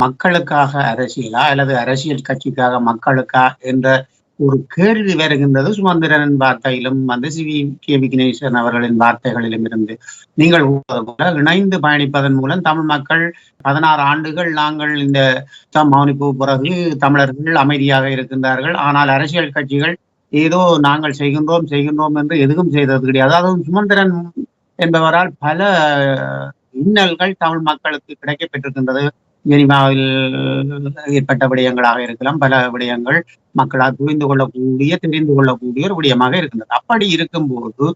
B: மக்களுக்காக அரசியலா அல்லது அரசியல் கட்சிக்காக மக்களுக்கா என்ற ஒரு கேள்வி வருகின்றது சுமந்திரனின் வார்த்தையிலும் சி.வி.கே. விக்னேஸ்வரன் அவர்களின் வார்த்தைகளிலும் இருந்து. நீங்கள் போல இணைந்து பயணிப்பதன் மூலம் தமிழ் மக்கள் 16 ஆண்டுகள் நாங்கள் இந்த மௌனிப்பு பிறகு தமிழர்கள் அமைதியாக இருக்கின்றார்கள். ஆனால் அரசியல் கட்சிகள் ஏதோ நாங்கள் செய்கின்றோம் என்று எதுவும் செய்தது கிடையாது. அதுவும் சுமந்திரன் என்பவரால் பல இன்னல்கள் தமிழ் மக்களுக்கு கிடைக்கப்பெற்றிருக்கின்றது. ஜெனிவாவில் ஏற்பட்ட விடயங்களாக இருக்கலாம், பல விடயங்கள் மக்களால் தெரிந்து கொள்ளக்கூடிய ஒரு விடயமாக இருக்கின்றது. அப்படி இருக்கும்போது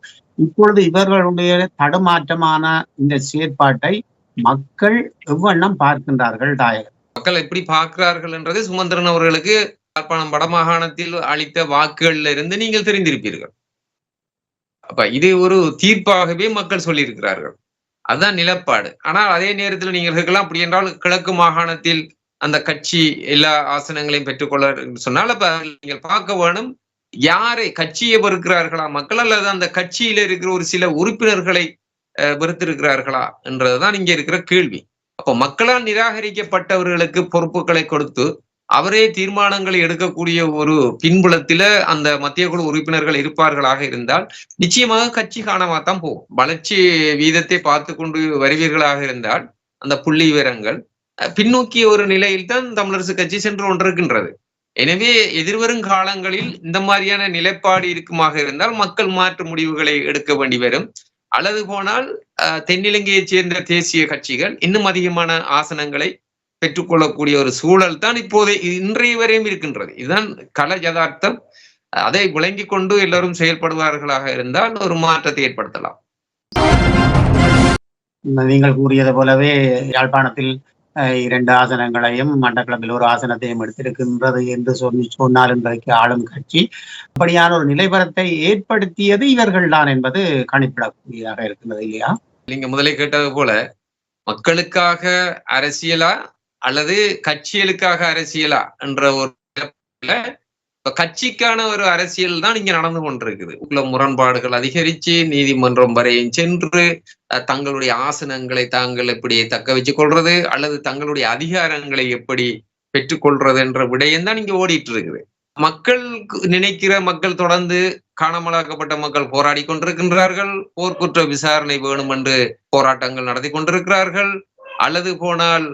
B: இப்பொழுது இவர்களுடைய தடுமாற்றமான இந்த செயற்பாட்டை மக்கள் எவ்வண்ணம் பார்க்கின்றார்கள் தாயகர்?
A: மக்கள் எப்படி பார்க்கிறார்கள் என்றது சுமந்திரன் அவர்களுக்கு யாழ்ப்பாணம் வடமாகாணத்தில் அளித்த வாக்குகள்ல இருந்து நீங்கள் தெரிந்திருப்பீர்கள். அப்ப இது ஒரு தீர்ப்பாகவே மக்கள் சொல்லியிருக்கிறார்கள். அதுதான் நிலப்பாடு. ஆனால் அதே நேரத்தில் நீங்கள் இருக்கலாம், அப்படி என்றால் கிழக்கு மாகாணத்தில் அந்த கட்சி எல்லா ஆசனங்களையும் பெற்றுக்கொள்ள சொன்னால் அப்ப நீங்கள் பார்க்க வேணும், யாரை கட்சியை வெறுக்கிறார்களா மக்கள், அல்லது அந்த கட்சியில இருக்கிற ஒரு சில உறுப்பினர்களை வெறுத்திருக்கிறார்களா என்றதுதான் இங்க இருக்கிற கேள்வி. அப்ப மக்களால் நிராகரிக்கப்பட்டவர்களுக்கு பொறுப்புகளை கொடுத்து அவரே தீர்மானங்களை எடுக்கக்கூடிய ஒரு பின்புலத்தில அந்த மத்திய குழு உறுப்பினர்கள் இருப்பார்களாக இருந்தால் நிச்சயமாக கட்சி காணாமத்தான் போகும். வளர்ச்சி வீதத்தை பார்த்து கொண்டு வருவீர்களாக இருந்தால் அந்த புள்ளி விவரங்கள் பின்னோக்கிய ஒரு நிலையில் தான் தமிழரசு கட்சி சென்று கொண்டிருக்கின்றது. எனவே எதிர்வரும் காலங்களில் இந்த மாதிரியான நிலைப்பாடு இருக்குமாக இருந்தால் மக்கள் மாற்று முடிவுகளை எடுக்க வேண்டி வரும். அல்லது போனால் தென்னிலங்கையைச் சேர்ந்த தேசிய கட்சிகள் இன்னும் அதிகமான ஆசனங்களை பெற்றுக்கொள்ளக்கூடிய ஒரு சூழல் தான் இப்போது இன்றைய வரையும் இருக்கின்றது. இதுதான் கள யதார்த்தம். அதை விளங்கிக் கொண்டு எல்லோரும் செயல்படுவார்களாக இருந்தால் ஒரு மாற்றத்தை ஏற்படுத்தலாம்.
B: நீங்கள் கூறியது போலவே யாழ்ப்பாணத்தில் 2 ஆசனங்களையும் மட்டக்களப்பில் ஒரு ஆசனத்தையும் எடுத்திருக்கின்றது என்று சொன்னால் இன்றைக்கு ஆளும் கட்சி அப்படியான ஒரு நிலைவரத்தை ஏற்படுத்தியது இவர்கள் தான் என்பது கணிப்பிடக்கூடியதாக இருக்கின்றது இல்லையா?
A: நீங்க முதலே கேட்டது போல மக்களுக்காக அரசியலா அல்லது கட்சிகளுக்காக அரசியலா என்ற ஒரு கட்சிக்கான ஒரு அரசியல் தான் இங்க நடந்து கொண்டிருக்குது. உள்ள முரண்பாடுகள் அதிகரிச்சு நீதிமன்றம் வரையும் சென்று தங்களுடைய ஆசனங்களை தாங்கள் எப்படி தக்க வச்சுக் கொள்றது அல்லது தங்களுடைய அதிகாரங்களை எப்படி பெற்றுக்கொள்றது என்ற விடயம் தான் இங்க ஓடிட்டு இருக்குது. மக்கள் நினைக்கிற மக்கள் தொடர்ந்து காணாமலாக்கப்பட்ட மக்கள் போராடி கொண்டிருக்கின்றார்கள். போர்க்குற்ற விசாரணை வேணும் என்று போராட்டங்கள் நடத்தி கொண்டிருக்கிறார்கள். அல்லது போனால்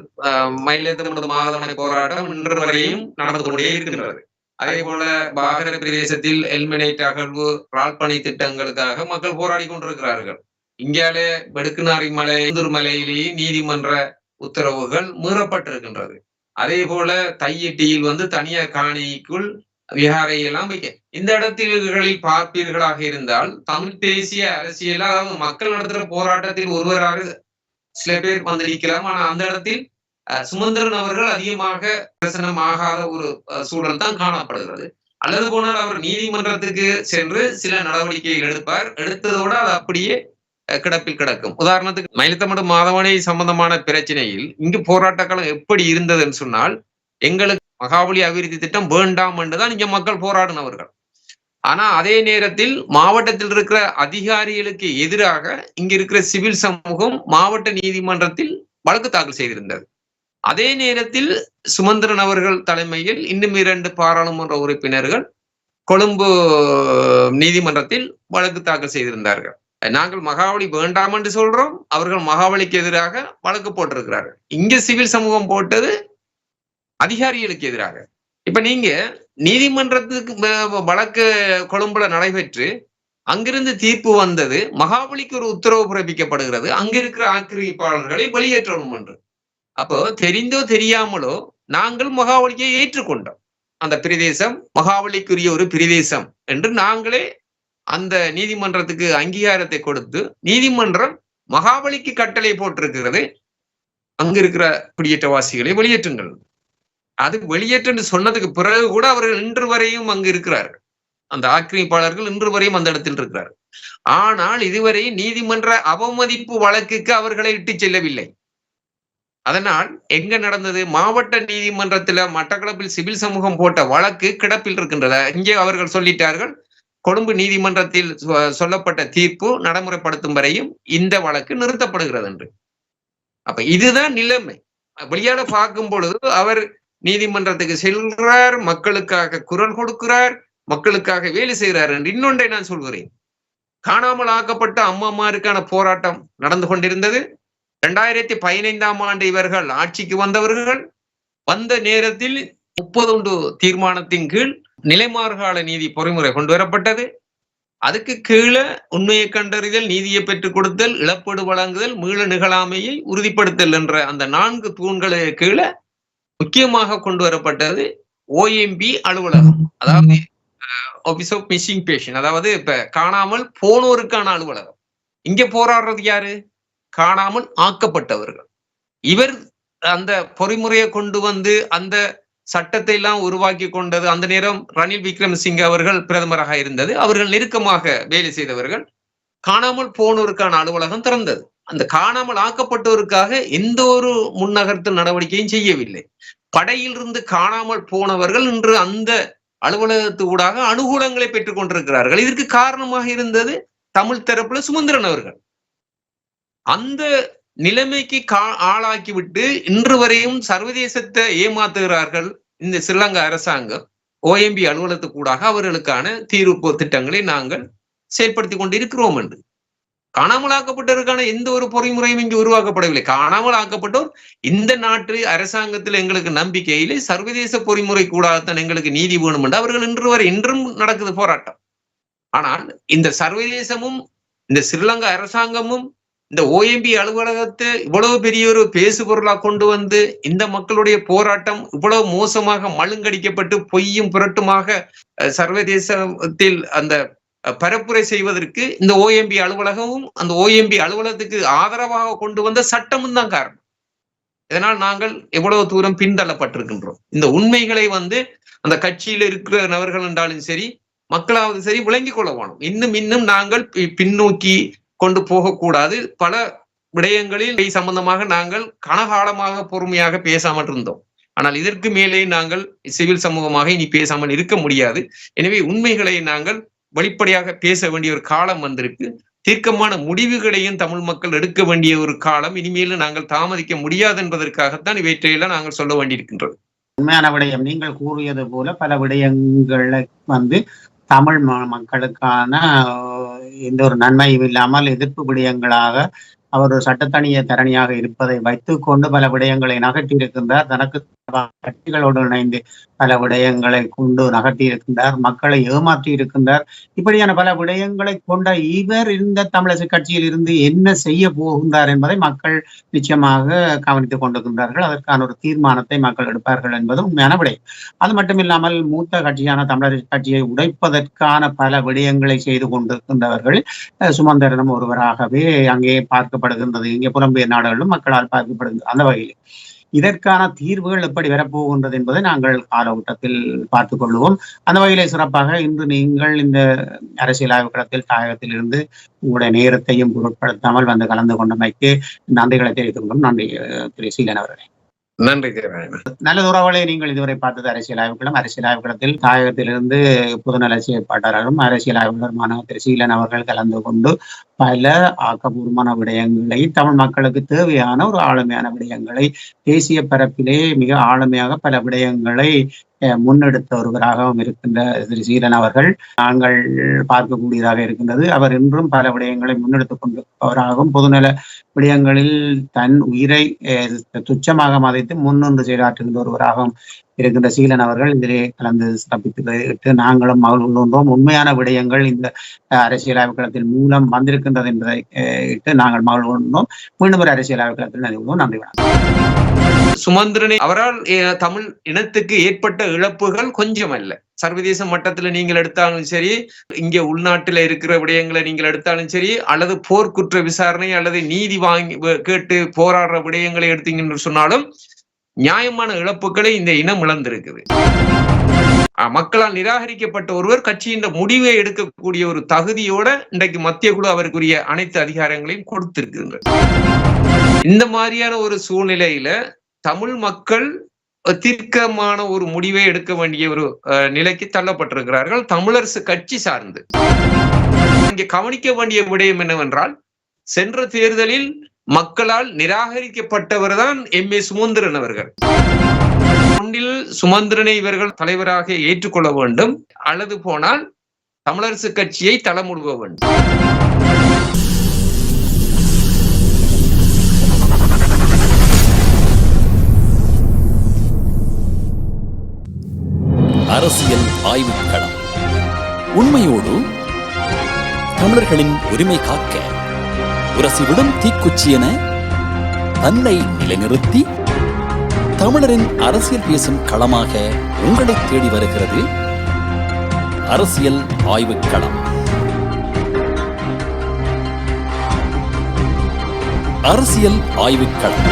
A: மயிலேத்தமது மாகாண போராட்டம் இன்று வரையும் நடந்து கொண்டே இருக்கின்றது. அதே போல பாகர பிரதேசத்தில் எல்மினேட் அகழ்வு ராழ்பணி திட்டங்களுக்காக மக்கள் போராடி கொண்டிருக்கிறார்கள். இங்காலே வெடுக்குநாரி மலை மலையிலேயே நீதிமன்ற உத்தரவுகள் மீறப்பட்டிருக்கின்றது. அதே போல தையிட்டியில் தனியார் காணிக்குள் விகாரை எல்லாம் வைக்க இந்த இடங்களில் பார்ப்பீர்களாக இருந்தால் தமிழ் தேசிய அரசியலாக மக்கள் நடத்துகிற போராட்டத்தில் ஒருவராக சில பேர் வந்திருக்கலாம். ஆனா அந்த இடத்தில் சுமந்திரன் அவர்கள் அதிகமாக பிரசனமாகாத ஒரு சூழல் தான் காணப்படுகிறது. அல்லது போனால் அவர் நீதிமன்றத்துக்கு சென்று சில நடவடிக்கைகள் எடுப்பார். எடுத்ததோடு அது அப்படியே கிடப்பில் கிடக்கும். உதாரணத்துக்கு மயிலத்தமடு மாதவனை சம்பந்தமான பிரச்சனையில் இங்கு போராட்ட காலம் எப்படி இருந்ததுன்னு சொன்னால் எங்களுக்கு மகாபலி அபிவிருத்தி திட்டம் வேண்டாம் என்றுதான் இங்க மக்கள் போராடினவர்கள். ஆனா அதே நேரத்தில் மாவட்டத்தில் இருக்கிற அதிகாரிகளுக்கு எதிராக இங்க இருக்கிற சிவில் சமூகம் மாவட்ட நீதிமன்றத்தில் வழக்கு தாக்கல் செய்திருந்தது. அதே நேரத்தில் சுமந்திரன் அவர்கள் தலைமையில் இன்னும் 2 பாராளுமன்ற உறுப்பினர்கள் கொழும்பு நீதிமன்றத்தில் வழக்கு தாக்கல் செய்திருந்தார்கள். நாங்கள் மகாவலி வேண்டாம் என்று சொல்றோம், அவர்கள் மகாவலிக்கு எதிராக வழக்கு போட்டிருக்கிறார்கள். இங்க சிவில் சமூகம் போட்டது அதிகாரிகளுக்கு எதிராக. இப்ப நீங்க நீதிமன்றத்துக்கு வழக்கு கொழும்புல நடைபெற்று அங்கிருந்து தீர்ப்பு வந்தது, மகாபலிக்கு ஒரு உத்தரவு பிறப்பிக்கப்படுகிறது அங்க இருக்கிற ஆக்கிரமிப்பாளர்களை வெளியேற்றணும் என்று. அப்போ தெரிந்தோ தெரியாமலோ நாங்கள் மகாபலியை ஏற்றுக்கொண்டோம். அந்த பிரதேசம் மகாபலிக்குரிய ஒரு பிரதேசம் என்று நாங்களே அந்த நீதிமன்றத்துக்கு அங்கீகாரத்தை கொடுத்து நீதிமன்றம் மகாபலிக்கு கட்டளை போட்டிருக்கிறது, அங்க இருக்கிற குடியேற்றவாசிகளை வெளியேற்றுங்கள். அது வெளியேற்று சொன்னதுக்கு பிறகு கூட அவர்கள் இன்று வரையும் அங்கு இருக்கிறார்கள். அந்த ஆக்கிரமிப்பாளர்கள் இன்று வரையும் அந்த இடத்தில் இருக்கிறார்கள். ஆனால் இதுவரை நீதிமன்ற அவமதிப்பு வழக்குக்கு அவர்களை இட்டு செல்லவில்லை. அதனால் எங்க நடந்தது? மாவட்ட நீதிமன்றத்துல மட்டக்களப்பில் சிவில் சமூகம் போட்ட வழக்கு கிடப்பில் இருக்கின்றது. இங்கே அவர்கள் சொல்லிட்டார்கள், கொழும்பு நீதிமன்றத்தில் சொல்லப்பட்ட தீர்ப்பு நடைமுறைப்படுத்தும் வரையும் இந்த வழக்கு நிறுத்தப்படுகிறது என்று. அப்ப இதுதான் நிலைமை. வெளியால பார்க்கும் பொழுது அவர் நீதிமன்றத்துக்கு செல்கிறார், மக்களுக்காக குரல் கொடுக்கிறார், மக்களுக்காக வேலை செய்கிறார் என்று. இன்னொன்றை நான் சொல்கிறேன், காணாமல் ஆக்கப்பட்ட அம்மாமாருக்கான போராட்டம் நடந்து கொண்டிருந்தது. 2015ஆம் ஆண்டு இவர்கள் ஆட்சிக்கு வந்தவர்கள். வந்த நேரத்தில் 31 தீர்மானத்தின் கீழ் நிலைமாறுகால நீதி பொறிமுறை கொண்டு வரப்பட்டது. அதுக்கு கீழே உண்மையை கண்டறிதல், நீதியை பெற்றுக் கொடுத்தல், இழப்பீடு வழங்குதல், மீள நிகழாமையை உறுதிப்படுத்தல் என்ற அந்த 4 தூண்களுக்கு கீழே முக்கியமாக கொண்டு வரப்பட்டது OMB அலுவலகம், அதாவது ஆபீஸ் ஆஃப் மிஸ்ஸிங் பேஷன், அதாவது இப்ப காணாமல் போனோருக்கான அலுவலகம். இங்க போராடுறது யாரு? காணாமல் ஆக்கப்பட்டவர்கள். இவர் அந்த பொறிமுறையை கொண்டு வந்து அந்த சட்டத்தை எல்லாம் உருவாக்கி கொண்டது. அந்த நேரம் ரணில் விக்ரமசிங்க அவர்கள் பிரதமராக இருந்தது. அவர்கள் நெருக்கமாக வேலை செய்தவர்கள். காணாமல் போனோருக்கான அலுவலகம் திறந்தது. அந்த காணாமல் ஆக்கப்பட்டோருக்காக எந்த ஒரு முன்னகர்த்தல் நடவடிக்கையும் செய்யவில்லை. படையிலிருந்து காணாமல் போனவர்கள் இன்று அந்த அலுவலகத்து ஊடாக அனுகூலங்களை பெற்றுக் கொண்டிருக்கிறார்கள். இதற்கு காரணமாக இருந்தது தமிழ் தரப்புல சுமந்திரன் அவர்கள். அந்த நிலைமைக்கு ஆளாக்கிவிட்டு இன்று வரையும் சர்வதேசத்தை ஏமாத்துகிறார்கள் இந்த ஸ்ரீலங்கா அரசாங்கம். OMB அலுவலகத்துக்கூடாக அவர்களுக்கான தீர்வு திட்டங்களை நாங்கள் செயல்படுத்தி கொண்டிருக்கிறோம் என்று. காணாமல் ஆக்கப்பட்டவருக்கான எந்த ஒரு பொறிமுறையும் இங்கு உருவாக்கப்படவில்லை. காணாமல் ஆக்கப்பட்டோர் இந்த நாட்டு அரசாங்கத்தில் எங்களுக்கு நம்பிக்கையிலே சர்வதேச பொறிமுறை கூடாதான் எங்களுக்கு நீதி வேணும் என்று அவர்கள் இன்று வரை இன்றும் நடக்குது போராட்டம். ஆனால் இந்த சர்வதேசமும் இந்த ஸ்ரீலங்கா அரசாங்கமும் இந்த OMB அலுவலகத்தை இவ்வளவு பெரிய ஒரு பேசு பொருளா கொண்டு வந்து இந்த மக்களுடைய போராட்டம் இவ்வளவு மோசமாக மழுங்கடிக்கப்பட்டு பொய்யும் புரட்டுமாக சர்வதேசத்தில் அந்த பரப்புரை செய்வதற்கு இந்த OMB அலுவலகமும் அந்த OMB அலுவலகத்துக்கு ஆதரவாக கொண்டு வந்த சட்டமும் தான் காரணம். இதனால் நாங்கள் எவ்வளவு தூரம் பின்தள்ளப்பட்டிருக்கின்றோம். இந்த உண்மைகளை வந்து அந்த கட்சியில் இருக்கிற நபர்கள் என்றாலும் சரி, மக்களாவது சரி விளங்கிக் கொள்ள வேணும். இன்னும் நாங்கள் பின்னோக்கி கொண்டு போகக்கூடாது. பல விடயங்களில் சம்பந்தமாக நாங்கள் கனகாலமாக பொறுமையாக பேசாமல் இருந்தோம். ஆனால் இதற்கு மேலே நாங்கள் சிவில் சமூகமாக இனி பேசாமல் இருக்க முடியாது. எனவே உண்மைகளை நாங்கள் வெளிப்படையாக பேச வேண்டிய ஒரு காலம் வந்திருக்கு. தீர்க்கமான முடிவுகளையும் தமிழ் மக்கள் எடுக்க வேண்டிய ஒரு காலம் இனிமேலும் நாங்கள் தாமதிக்க முடியாது என்பதற்காகத்தான் இவற்றையெல்லாம் நாங்கள் சொல்ல வேண்டியிருக்கின்றது.
B: உண்மையான விடயம் நீங்கள் கூறியது போல பல விடயங்களை வந்து தமிழ் மக்களுக்கான எந்த ஒரு நன்மையும் இல்லாமல் எதிர்ப்பு விடயங்களாக அவர் ஒரு சட்டத்தணிய தரணியாக இருப்பதை வைத்துக் கொண்டு பல விடயங்களை நகர்த்தி இருக்கின்றார். தனக்கு கட்சிகளோடு இணைந்து பல விடயங்களை கொண்டு நகர்த்தி இருக்கின்றார். மக்களை ஏமாற்றி இருக்கின்றார். இப்படியான பல விடயங்களை கொண்ட இவர் இந்த தமிழரசு கட்சியில் இருந்து என்ன செய்ய போகின்றார் என்பதை மக்கள் நிச்சயமாக கவனித்துக் கொண்டிருக்கின்றார்கள். அதற்கான ஒரு தீர்மானத்தை மக்கள் எடுப்பார்கள் என்பது உண்மையான விடயம். அது மட்டுமில்லாமல் மூத்த கட்சியான தமிழரசு கட்சியை உடைப்பதற்கான பல விடயங்களை செய்து கொண்டிருக்கின்றவர்கள் சுமந்திரனும் ஒருவராகவே அங்கே பார்க்கப்படுகின்றது. இங்கே புலம்பெயர் நாடுகளிலும் மக்களால் பார்க்கப்படுகின்றது. அந்த வகையில் இதற்கான தீர்வுகள் எப்படி வரப்போகின்றது என்பதை நாங்கள் காலகட்டத்தில் பார்த்துக் கொள்வோம். அந்த வகையிலே சிறப்பாக இன்று நீங்கள் இந்த அரசியல் ஆய்வு களத்தில் தாயகத்தில் இருந்து உங்களுடைய நேரத்தையும் பொருட்படுத்தாமல் வந்து கலந்து கொண்டமைக்கு நன்றிகளை தெரிவித்துக் கொள்ளும். நன்றி திரு சீலன் அவர்களே.
A: நன்றி.
B: நல்ல உறவுகளை நீங்கள் இதுவரை பார்த்தது அரசியல் ஆய்வுகளும். அரசியல் ஆய்வுகளத்தில் தாயகத்திலிருந்து பொதுநல செயற்பாட்டாளரும் அரசியல் ஆய்வாளருமான திரு சீலன் அவர்கள் கலந்து கொண்டு பல ஆக்கப்பூர்வமான விடயங்களை, தமிழ் மக்களுக்கு தேவையான ஒரு ஆளுமையான விடயங்களை, தேசிய பரப்பிலே மிக ஆளுமையாக பல விடயங்களை முன்னெடுத்த ஒருவராகவும் இருக்கின்ற திரு சீலன் அவர்கள் நாங்கள் பார்க்கக்கூடியதாக இருக்கின்றது. அவர் இன்றும் பல விடயங்களை முன்னெடுத்துக் கொண்டிருப்பவராகவும் பொதுநல விடயங்களில் தன் உயிரை துச்சமாக மதித்து முன்னின்று செயலாற்றுகின்ற ஒருவராகவும் இருக்கின்ற சீலன் அவர்கள் இதிலே கலந்து சிறப்பித்து நாங்களும் மகிழ்கின்றோம். உண்மையான விடயங்கள் இந்த அரசியல் ஆய்வுக்களத்தின் மூலம் வந்திருக்கின்றது என்பதை இட்டு நாங்கள் மகிழ்கின்றோம். மீண்டும் ஒரு அரசியல் ஆய்வுக்களத்தில் நினைவுவோம். நன்றி.
A: சுமந்திரனை அவரால் தமிழ் இனத்துக்கு ஏற்பட்ட இழப்புகள் கொஞ்சம் அல்ல. சர்வதேச மட்டத்துல நீங்கள் எடுத்தாலும் சரி, இங்க உள்நாட்டுல இருக்கிற விடயங்களை நீங்கள் எடுத்தாலும் சரி, அல்லது போர்க்குற்ற விசாரணை அல்லது நீதி வாங்கி கேட்டு போராடுற விடயங்களை எடுத்தீங்கன்னு சொன்னாலும் நியாயமான இழப்புகளை இந்த இனம் இழந்திருக்குது. மக்களால் நிராகரிக்கப்பட்ட ஒருவர் கட்சியின் முடிவை எடுக்கக்கூடிய ஒரு தகுதியோட இன்றைக்கு மத்திய குழு அவருக்குரிய அனைத்து அதிகாரங்களையும் கொடுத்திருக்கின்றது. இந்த மாதிரியான ஒரு சூழ்நிலையில தமிழ் மக்கள் தீர்க்கமான ஒரு முடிவை எடுக்க வேண்டிய ஒரு நிலைக்கு தள்ளப்பட்டிருக்கிறார்கள் தமிழரசு கட்சி சார்ந்து. இங்கே கவனிக்க வேண்டிய விடயம் என்னவென்றால், சென்ற தேர்தலில் மக்களால் நிராகரிக்கப்பட்டவர் தான் எம்.ஏ. சுமந்திரன் அவர்கள். ஒன்றில் சுமந்திரனை இவர்கள் தலைவராக ஏற்றுக்கொள்ள வேண்டும், அல்லது போனால் தமிழரசு கட்சியை தளமுடுவ வேண்டும்.
C: அரசியல் ஆய்வுக்களம். உண்மையோடு தமிழர்களின் உரிமை காக்க உரசிவிடும் தீக்குச்சி என தன்னை நிலைநிறுத்தி தமிழரின் அரசியல் பேசும் களமாக உங்களை தேடி வருகிறது அரசியல் ஆய்வுக்களம். அரசியல் ஆய்வுக்களம்.